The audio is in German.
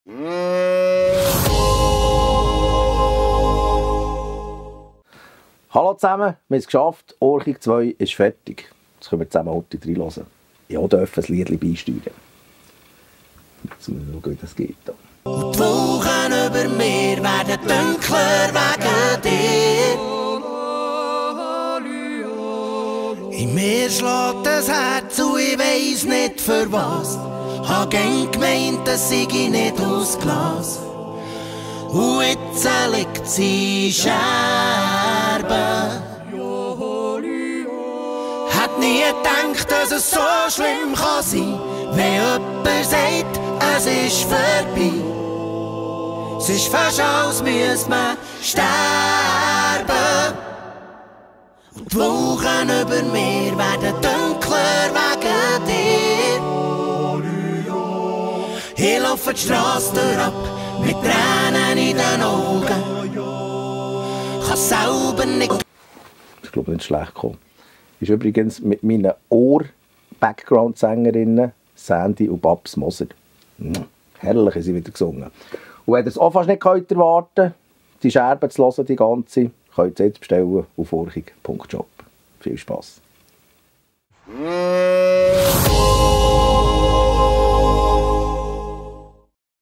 Hallo zusammen, wir haben es geschafft. Urchig 2 ist fertig. Jetzt können wir zusammen heute reinhören. Ja, dürfen ein Liedchen beisteuern. Jetzt müssen wir schauen, wie das geht. Und die Wochen über mir werden dunkler wegen dir. In mir schlägt das Herz und ich weiss nicht für was. Hab gern gemeint, das sei ich nicht aus Glas. Und jetzt liegt sie Scherben. Hat nie gedacht, dass es so schlimm kann sein, wenn jemand sagt, es ist vorbei. Es ist fast als müsste man sterben. Und die Wochen über mir werden dunkler wegen dir. Ich laufe die Strasse durch ab, mit Tränen in den Augen. Kann selber nicht... Ich glaube, nicht schlecht gekommen. Ist übrigens mit meinen Ohr-Background-Sängerinnen Sandy und Babs Moser. Herrlich haben sie wieder gesungen. Und wenn ihr es auch fast nicht erwarten könnt, die Scherben zu hören, die ganze, könnt ihr jetzt bestellen auf urchig.shop. Viel Spass!